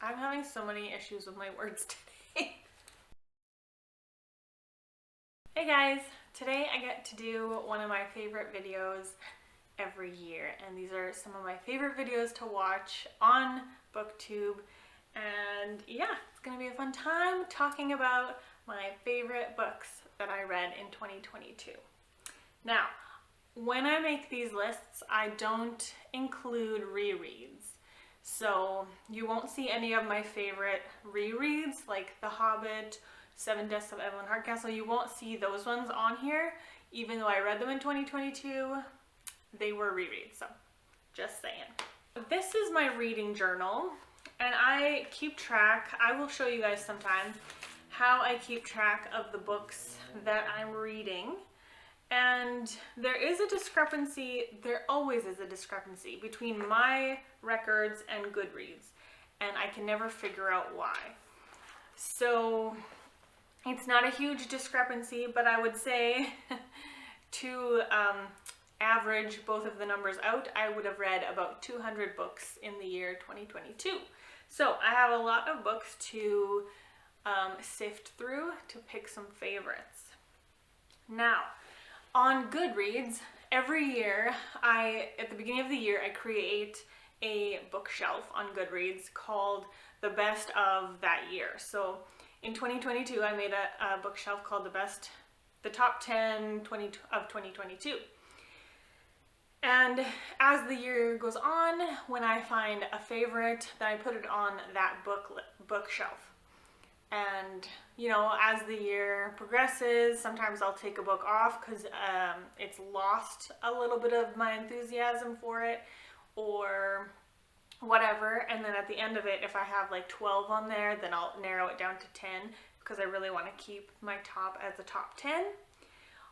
I'm having so many issues with my words today. Hey guys, today I get to do one of my favorite videos every year, and these are some of my favorite videos to watch on BookTube, and yeah, it's gonna be a fun time talking about my favorite books that I read in 2022. Now, when I make these lists, I don't include rereads. So you won't see any of my favorite rereads like The Hobbit, Seven Deaths of Evelyn Hardcastle. You won't see those ones on here, even though I read them in 2022. They were rereads, so just saying. This is my reading journal, and I keep track, I will show you guys sometime how I keep track of the books that I'm reading. And there is a discrepancy, there always is a discrepancy between my records and Goodreads, and I can never figure out why. So it's not a huge discrepancy, but I would say to average both of the numbers out, I would have read about 200 books in the year 2022. So I have a lot of books to sift through to pick some favorites. Now, on Goodreads, every year, at the beginning of the year, I create a bookshelf on Goodreads called the best of that year. So in 2022, I made a bookshelf called the top 10 of 2022. And as the year goes on, when I find a favorite, then I put it on that bookshelf. And, you know, as the year progresses, sometimes I'll take a book off because it's lost a little bit of my enthusiasm for it or whatever. And then at the end of it, if I have like 12 on there, then I'll narrow it down to 10 because I really want to keep my top as a top 10.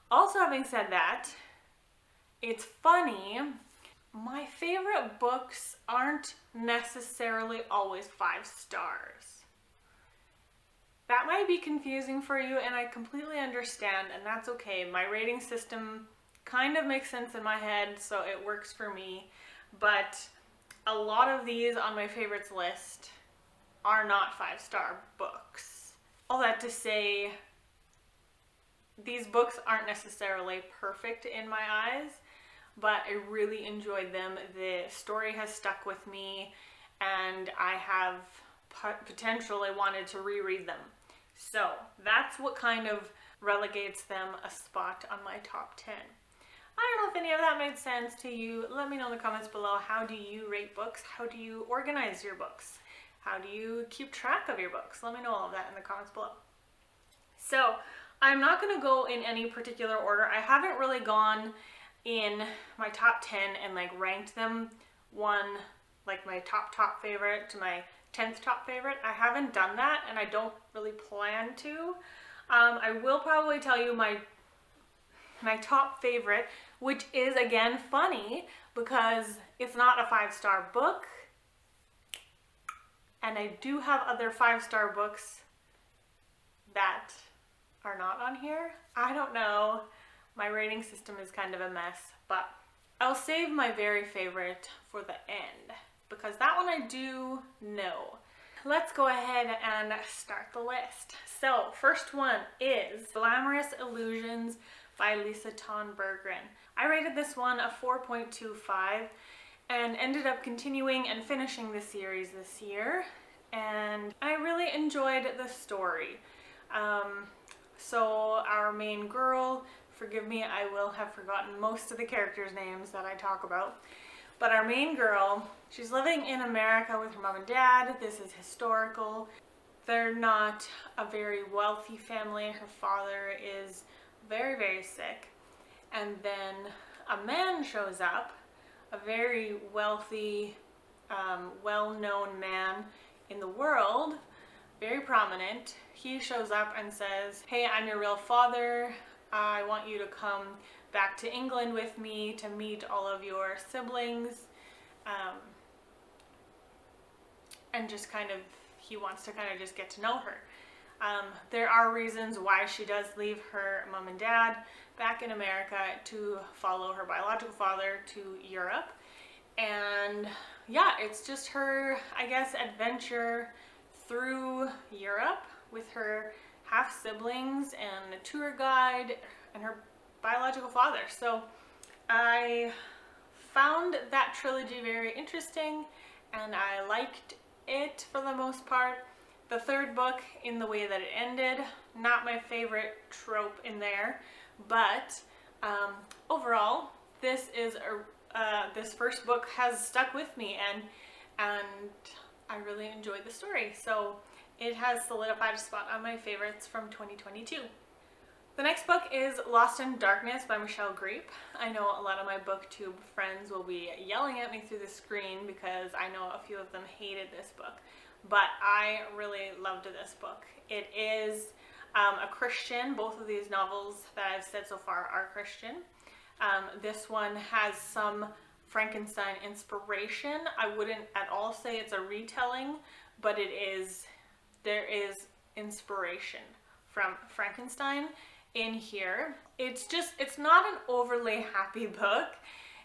Also, having said that, it's funny, my favorite books aren't necessarily always 5 stars. That might be confusing for you, and I completely understand, and that's okay. My rating system kind of makes sense in my head, so it works for me. But a lot of these on my favorites list are not 5-star books. All that to say, these books aren't necessarily perfect in my eyes, but I really enjoyed them. The story has stuck with me, and I have potentially wanted to reread them. So that's what kind of relegates them a spot on my top 10. I don't know if any of that made sense to you. Let me know in the comments below. How do you rate books? How do you organize your books? How do you keep track of your books? Let me know all of that in the comments below. So I'm not going to go in any particular order. I haven't really gone in my top 10 and like ranked them one, like my top favorite to my 10th top favorite. I haven't done that, and I don't really plan to. I will probably tell you my top favorite, which is again funny because it's not a 5-star book, and I do have other 5-star books that are not on here. I don't know. My rating system is kind of a mess, but I'll save my very favorite for the end, because that one I do know. Let's go ahead and start the list. So, first one is Glamorous Illusions by Lisa Ton Berggren. I rated this one a 4.25 and ended up continuing and finishing the series this year, and I really enjoyed the story. So our main girl, forgive me, I will have forgotten most of the characters' names that I talk about. But our main girl, she's living in America with her mom and dad. This is historical. They're not a very wealthy family. Her father is very, very sick. And then a man shows up, a very wealthy, well-known man in the world, very prominent. He shows up and says, "Hey, I'm your real father. I want you to come back to England with me to meet all of your siblings," and just kind of, he wants to kind of just get to know her. There are reasons why she does leave her mom and dad back in America to follow her biological father to Europe, and yeah, it's just her, I guess, adventure through Europe with her half siblings and a tour guide and her biological father. So I found that trilogy very interesting and I liked it for the most part. The third book, in the way that it ended, not my favorite trope in there, but overall, this is this first book has stuck with me, and I really enjoyed the story. So it has solidified a spot on my favorites from 2022. The next book is Lost in Darkness by Michelle Greep. I know a lot of my booktube friends will be yelling at me through the screen because I know a few of them hated this book, but I really loved this book. It is a Christian. Both of these novels that I've said so far are Christian. This one has some Frankenstein inspiration. I wouldn't at all say it's a retelling, but there is inspiration from Frankenstein in here. It's not an overly happy book.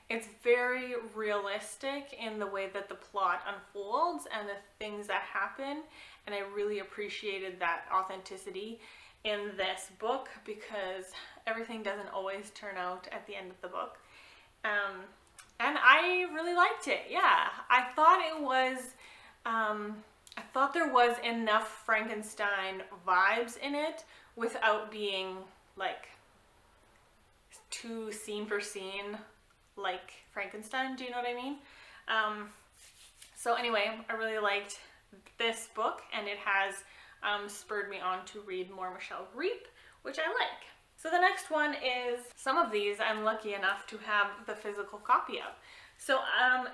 It's very realistic in the way that the plot unfolds and the things that happen, and I really appreciated that authenticity in this book because everything doesn't always turn out at the end of the book. And I really liked it. Yeah, I thought there was enough Frankenstein vibes in it without being like too scene for scene like Frankenstein. Do you know what I mean? So anyway, I really liked this book, and it has spurred me on to read more Michelle Greep, which I like. So the next one is, some of these I'm lucky enough to have the physical copy of. So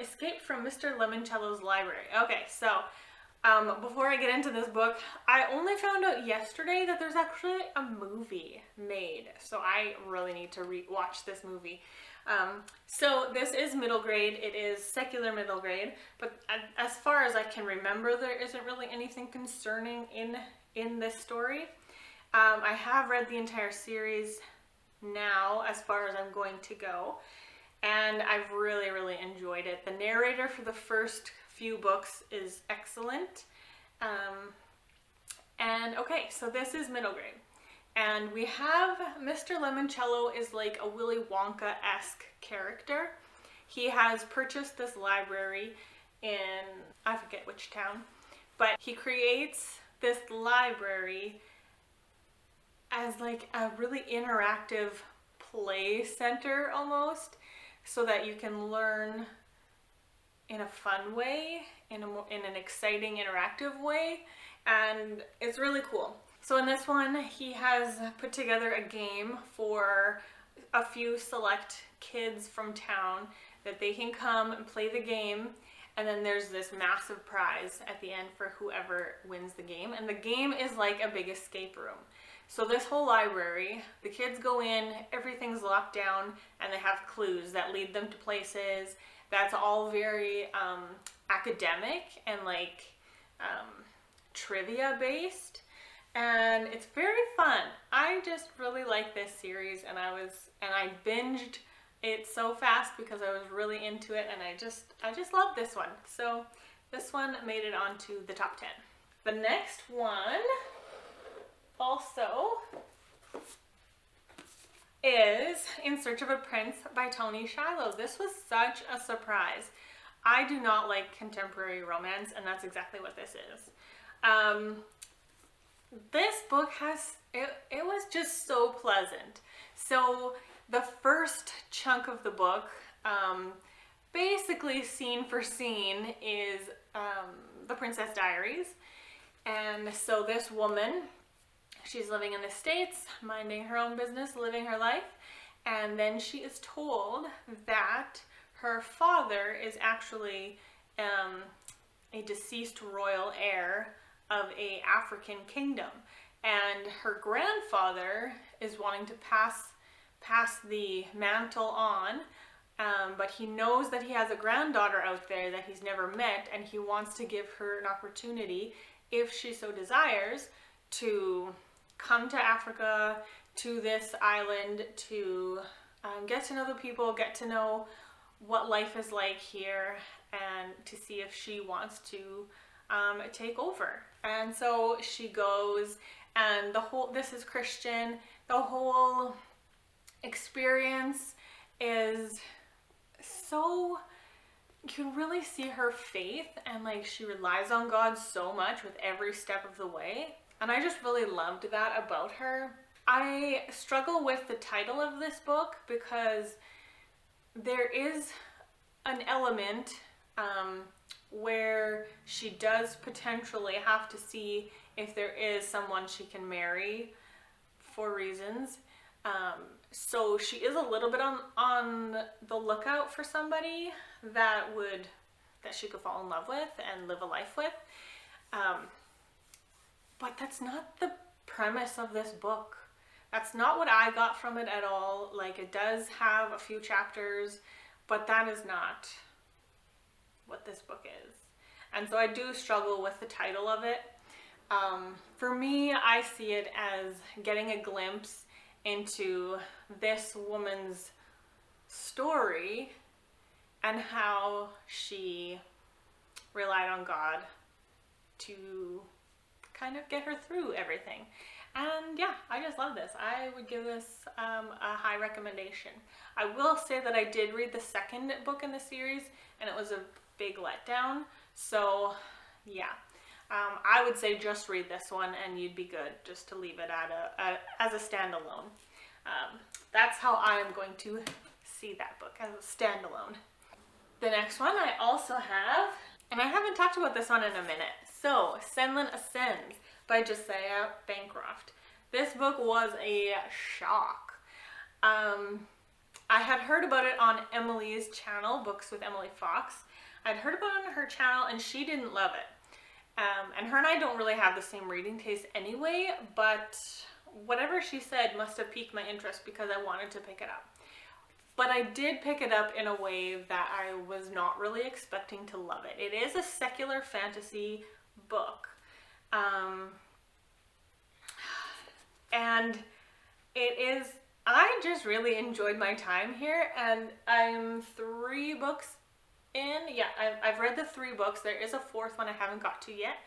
Escape from Mr. Lemoncello's Library. Okay, so before I get into this book, I only found out yesterday that there's actually a movie made. So I really need to watch this movie. So this is middle grade. It is secular middle grade, but as far as I can remember, there isn't really anything concerning in this story. I have read the entire series now as far as I'm going to go, and I've really, really enjoyed it. The narrator for the first few books is excellent. And okay, so this is middle grade. And we have Mr. Lemoncello is like a Willy Wonka-esque character. He has purchased this library in, I forget which town, but he creates this library as like a really interactive play center almost, so that you can learn in a fun way, in an exciting, interactive way, and it's really cool. So in this one, he has put together a game for a few select kids from town that they can come and play the game, and then there's this massive prize at the end for whoever wins the game, and the game is like a big escape room. So this whole library, the kids go in, everything's locked down, and they have clues that lead them to places. That's all very academic and like trivia based, and it's very fun. I just really like this series, and I binged it so fast because I was really into it, and I just love this one. So this one made it onto the top 10. The next one also is In Search of a Prince by Toni Shiloh. This was such a surprise. I do not like contemporary romance, and that's exactly what this is. This book it was just so pleasant. So the first chunk of the book, basically scene for scene, is the Princess Diaries. And so this woman, she's living in the States, minding her own business, living her life, and then she is told that her father is actually a deceased royal heir of an African kingdom, and her grandfather is wanting to pass the mantle on, but he knows that he has a granddaughter out there that he's never met, and he wants to give her an opportunity, if she so desires, to come to Africa, to this island, to get to know the people, get to know what life is like here, and to see if she wants to take over. And so she goes, and this is Christian, the whole experience is so, you can really see her faith, and like she relies on God so much with every step of the way. And I just really loved that about her. I struggle with the title of this book because there is an element where she does potentially have to see if there is someone she can marry for reasons. So she is a little bit on the lookout for somebody that she could fall in love with and live a life with. But that's not the premise of this book. That's not what I got from it at all. Like, it does have a few chapters, but that is not what this book is. And so I do struggle with the title of it. For me, I see it as getting a glimpse into this woman's story and how she relied on God to kind of get her through everything. And yeah, I just love this. I would give this a high recommendation. I will say that I did read the second book in the series, and it was a big letdown. So yeah, I would say just read this one and you'd be good, just to leave it as a standalone. That's how I'm going to see that book, as a standalone. The next one I also have, and I haven't talked about this one in a minute. So, Senlin Ascends by Josiah Bancroft. This book was a shock. I had heard about it on Emily's channel, Books with Emily Fox. I'd heard about it on her channel and she didn't love it. And her and I don't really have the same reading taste anyway, but whatever she said must have piqued my interest because I wanted to pick it up. But I did pick it up in a way that I was not really expecting to love it. It is a secular fantasy book. And it is, I just really enjoyed my time here, and I'm 3 books in. Yeah, I've read the 3 books. There is a 4th one I haven't got to yet,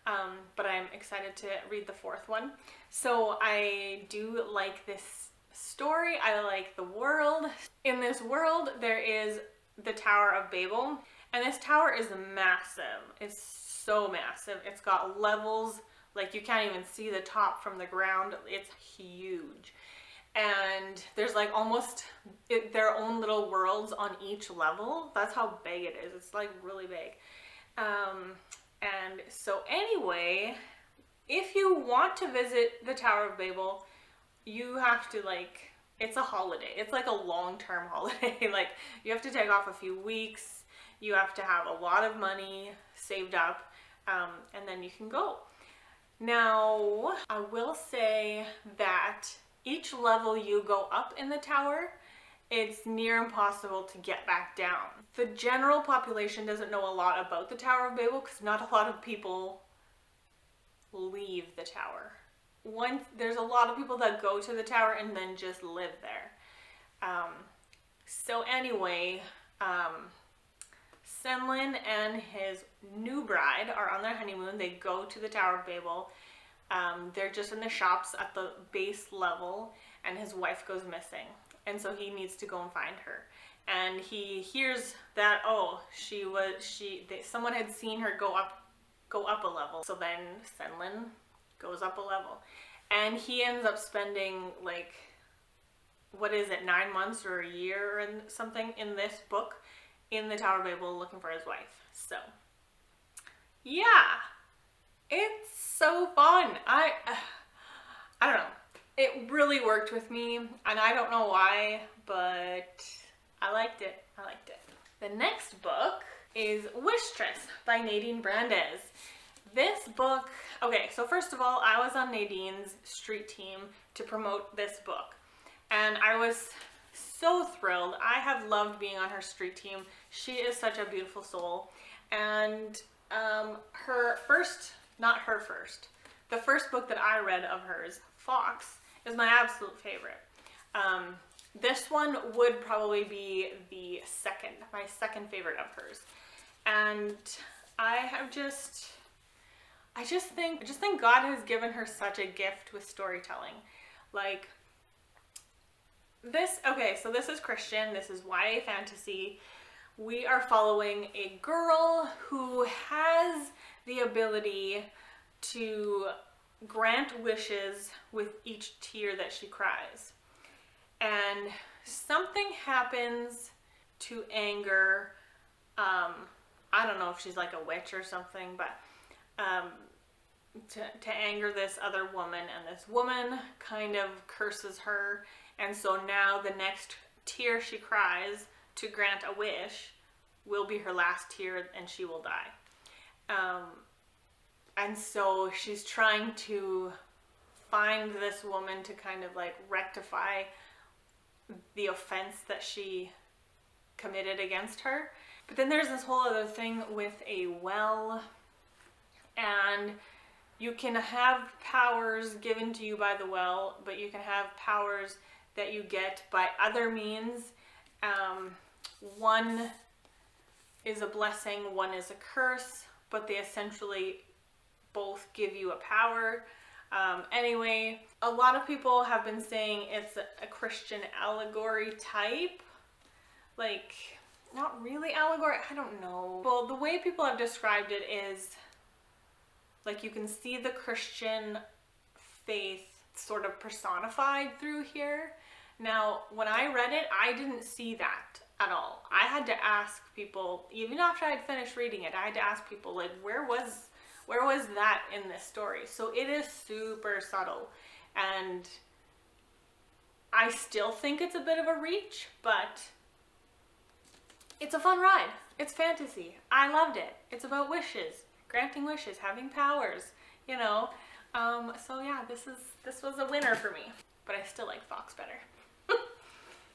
but I'm excited to read the 4th one. So I do like this story. I like the world. In this world, there is the Tower of Babel, and this tower is massive. It's so massive. It's got levels, like you can't even see the top from the ground. It's huge. And there's like almost their own little worlds on each level. That's how big it is. It's like really big. And so anyway, if you want to visit the Tower of Babel, you have to, like, it's a holiday. It's like a long-term holiday. Like, you have to take off a few weeks. You have to have a lot of money saved up, and then you can go. Now, I will say that each level you go up in the tower, it's near impossible to get back down. The general population doesn't know a lot about the Tower of Babel because not a lot of people leave the tower. There's a lot of people that go to the tower and then just live there. So anyway, Senlin and his new bride are on their honeymoon. They go to the Tower of Babel. They're just in the shops at the base level, and his wife goes missing. And so he needs to go and find her. And he hears that, oh, someone had seen her go up a level. So then Senlin goes up a level. And he ends up spending, like, what is it, 9 months or a year and something in this book in the Tower of Babel looking for his wife. So, yeah, it's so fun. I don't know. It really worked with me, and I don't know why, but I liked it. I liked it. The next book is Wishtress by Nadine Brandes. This book, okay, so first of all, I was on Nadine's street team to promote this book, and I was so thrilled. I have loved being on her street team. She is such a beautiful soul, and the first book that I read of hers, Fox, is my absolute favorite. This one would probably be my second favorite of hers. And I just think God has given her such a gift with storytelling. Like this, okay, so this is Christian, this is YA fantasy. We are following a girl who has the ability to grant wishes with each tear that she cries. And something happens to anger, I don't know if she's like a witch or something, but to anger this other woman, and this woman kind of curses her, and so now the next tear she cries to grant a wish will be her last tear, and she will die. And so she's trying to find this woman to kind of like rectify the offense that she committed against her. But then there's this whole other thing with a well, and you can have powers given to you by the well, but you can have powers that you get by other means. One is a blessing, one is a curse, but they essentially both give you a power. Anyway, a lot of people have been saying it's a Christian allegory type. Like, not really allegory, I don't know. Well, the way people have described it is like you can see the Christian faith sort of personified through here. Now, when I read it, I didn't see that at all. I had to ask people, even after I'd finished reading it, I had to ask people, like, where was that in this story? So it is super subtle, and I still think it's a bit of a reach, but it's a fun ride. It's fantasy. I loved it. It's about wishes, granting wishes, having powers, you know. So yeah, this was a winner for me, but I still like Fox better.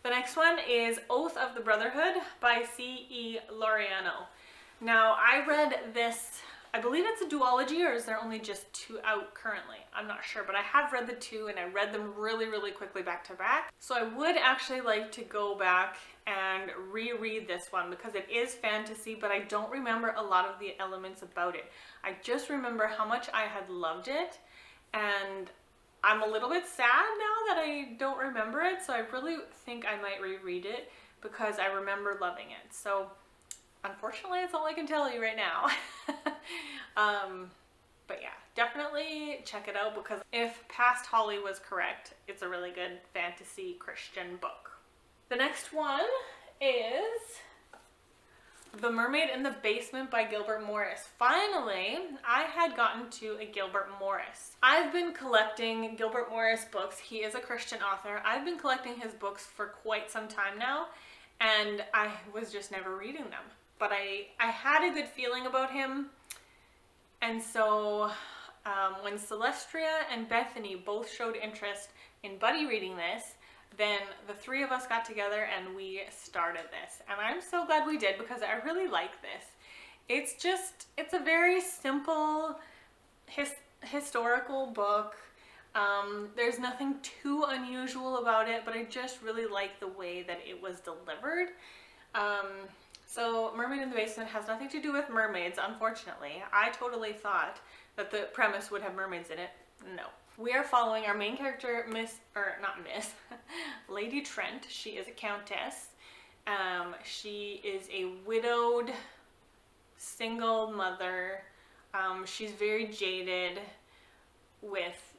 The next one is Oath of the Brotherhood by C.E. Laureano. Now, I read this, I believe it's a duology, or is there only just 2 out currently? I'm not sure, but I have read the 2 and I read them really, really quickly back to back. So I would actually like to go back and reread this one because it is fantasy, but I don't remember a lot of the elements about it. I just remember how much I had loved it, and I'm a little bit sad now that I don't remember it, so I really think I might reread it because I remember loving it. So unfortunately, that's all I can tell you right now. But yeah, definitely check it out because if Past Holly was correct, it's a really good fantasy Christian book. The next one is The Mermaid in the Basement by Gilbert Morris. Finally, I had gotten to a Gilbert Morris. I've been collecting Gilbert Morris books. He is a Christian author. I've been collecting his books for quite some time now, and I was just never reading them. But I had a good feeling about him, and so when Celestria and Bethany both showed interest in buddy reading this, then the 3 of us got together and we started this. And I'm so glad we did because I really like this. It's a very simple historical book. There's nothing too unusual about it, but I just really like the way that it was delivered. So Mermaid in the Basement has nothing to do with mermaids, unfortunately. I totally thought that the premise would have mermaids in it. No. We are following our main character, Lady Trent. She is a countess. She is a widowed, single mother. She's very jaded with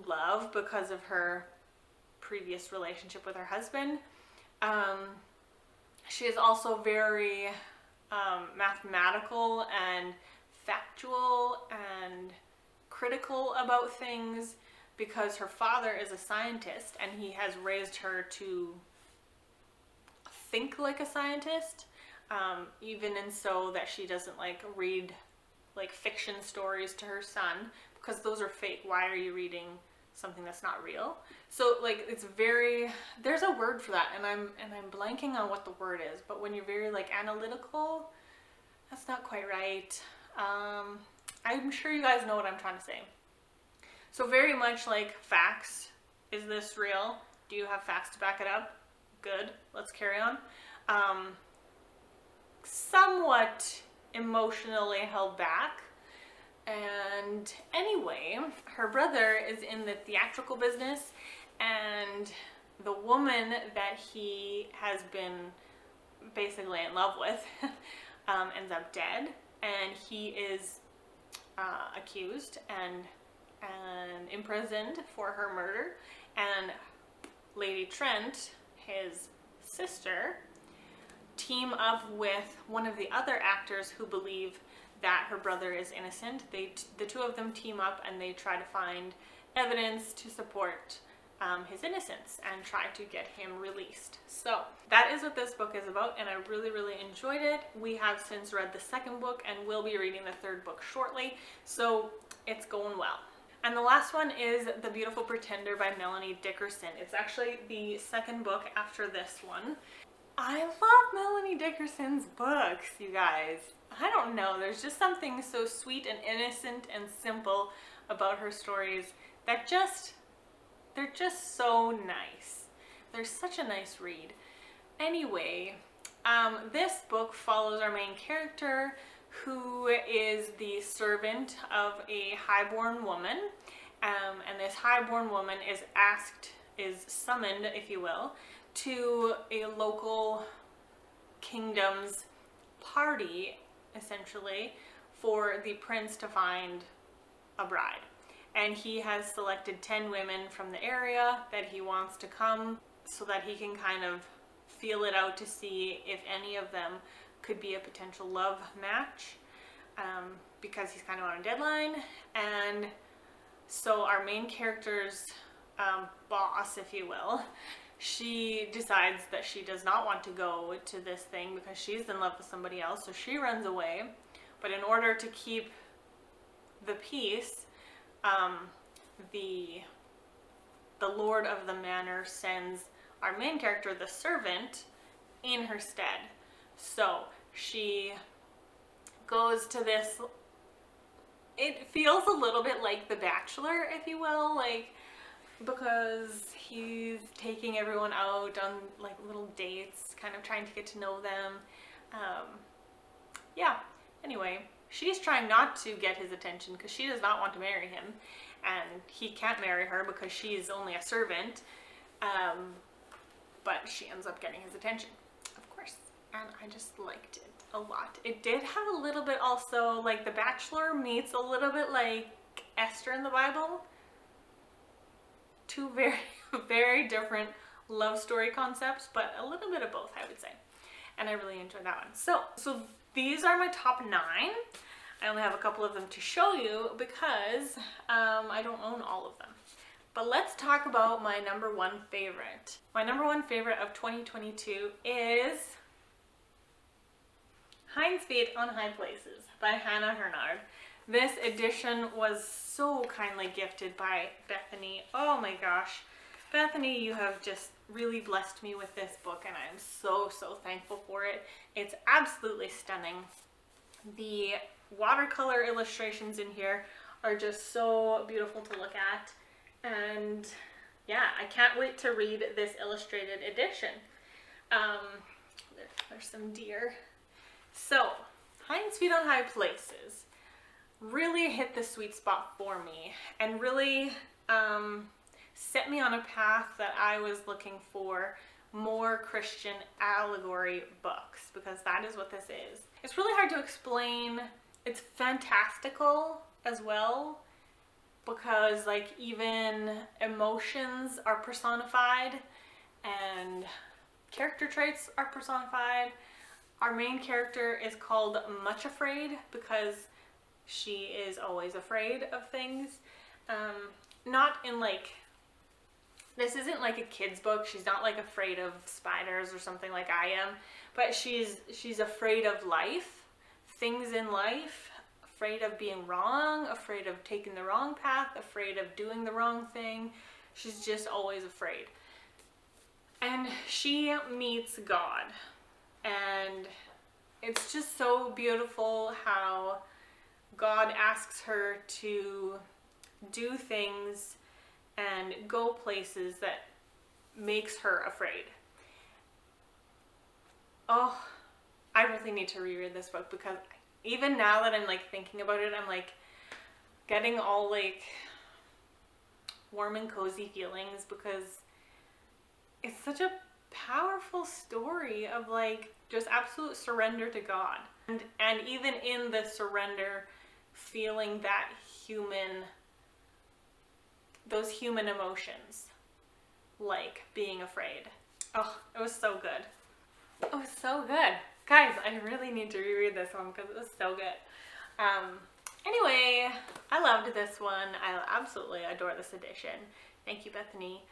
love because of her previous relationship with her husband. She is also very mathematical and factual and critical about things because her father is a scientist and he has raised her to think like a scientist, even in so that she doesn't like read like fiction stories to her son because those are fake. Why are you reading something that's not real? So like it's very, there's a word for that and I'm blanking on what the word is, but when you're very like analytical, that's not quite right. I'm sure you guys know what I'm trying to say. So very much like facts. Is this real? Do you have facts to back it up? Good. Let's carry on. Somewhat emotionally held back. And anyway, her brother is in the theatrical business, and the woman that he has been basically in love with ends up dead, and he is accused and imprisoned for her murder. And Lady Trent, his sister, team up with one of the other actors who believe that her brother is innocent. The two of them team up and they try to find evidence to support his innocence and try to get him released. So that is what this book is about, and I really, really enjoyed it. We have since read the second book and will be reading the third book shortly, so it's going well. And the last one is The Beautiful Pretender by Melanie Dickerson. It's actually the second book after this one. I love Melanie Dickerson's books, you guys. I don't know, there's just something so sweet and innocent and simple about her stories that they're just so nice. They're such a nice read. Anyway, this book follows our main character, who is the servant of a highborn woman. And this highborn woman is summoned, if you will, to a local kingdom's party, essentially, for the prince to find a bride. And he has selected 10 women from the area that he wants to come so that he can kind of feel it out to see if any of them could be a potential love match, because he's kind of on a deadline. And so our main character's boss, if you will, she decides that she does not want to go to this thing because she's in love with somebody else, so she runs away. But in order to keep the peace, the lord of the manor sends our main character, the servant, in her stead. So she goes to this, it feels a little bit like The Bachelor, if you will, like, because he's taking everyone out on like little dates, kind of trying to get to know them. Yeah, anyway, she's trying not to get his attention because she does not want to marry him, and he can't marry her because she's only a servant. But she ends up getting his attention, of course, and I just liked it a lot. It did have a little bit also, like The Bachelor meets a little bit like Esther in the Bible. Two very, very different love story concepts, but a little bit of both, I would say. And I really enjoyed that one. So these are my top 9. I only have a couple of them to show you because I don't own all of them. But let's talk about my number 1 favorite. My number 1 favorite of 2022 is Hind's Feet on High Places by Hannah Hurnard. This edition was so kindly gifted by Bethany. Oh my gosh. Bethany, you have just really blessed me with this book, and I'm so, so thankful for it. It's absolutely stunning. The watercolor illustrations in here are just so beautiful to look at. And yeah, I can't wait to read this illustrated edition. There's some deer. So, Hind's Feet on High Places really hit the sweet spot for me and really set me on a path that I was looking for more Christian allegory books, because that is what this is. It's really hard to explain. It's fantastical as well, because like even emotions are personified and character traits are personified. Our main character is called Much Afraid because she is always afraid of things. Not in like, this isn't like a kid's book. She's not like afraid of spiders or something like I am, but she's afraid of life, things in life, afraid of being wrong, afraid of taking the wrong path, afraid of doing the wrong thing. She's just always afraid. And she meets God, and it's just so beautiful how God asks her to do things and go places that makes her afraid. Oh, I really need to reread this book because even now that I'm like thinking about it, I'm like getting all like warm and cozy feelings because it's such a powerful story of like just absolute surrender to God. And even in the surrender, feeling that those human emotions, like being afraid. Oh, it was so good. It was so good. Guys, I really need to reread this one because it was so good. Anyway, I loved this one. I absolutely adore this edition. Thank you, Bethany.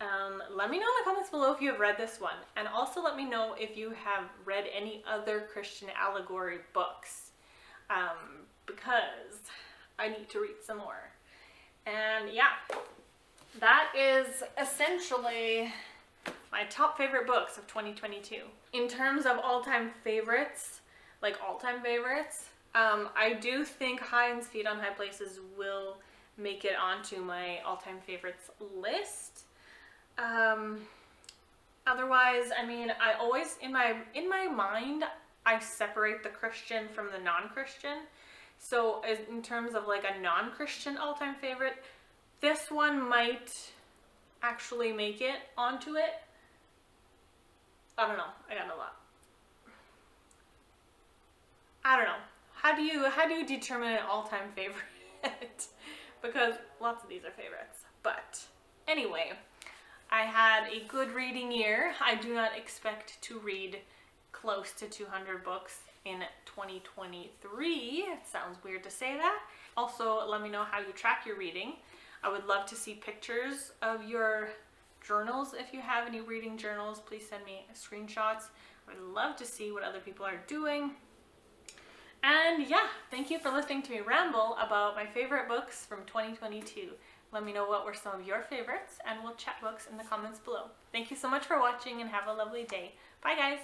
Let me know in the comments below if you have read this one. And also let me know if you have read any other Christian allegory books. Because I need to read some more. And yeah, that is essentially my top favorite books of 2022. In terms of all-time favorites, like all-time favorites, I do think Heinz Feet on High Places will make it onto my all-time favorites list. Otherwise, I mean, I always, in my mind, I separate the Christian from the non-Christian. So in terms of like a non-Christian all-time favorite, this one might actually make it onto it. I don't know. I got a lot. I don't know. How do you determine an all-time favorite? Because lots of these are favorites. But anyway, I had a good reading year. I do not expect to read close to 200 books in 2023. It sounds weird to say that. Also, let me know how you track your reading. I would love to see pictures of your journals. If you have any reading journals, please send me screenshots. I would love to see what other people are doing. And yeah, thank you for listening to me ramble about my favorite books from 2022. Let me know what were some of your favorites, and we'll chat books in the comments below. Thank you so much for watching, and have a lovely day. Bye, guys.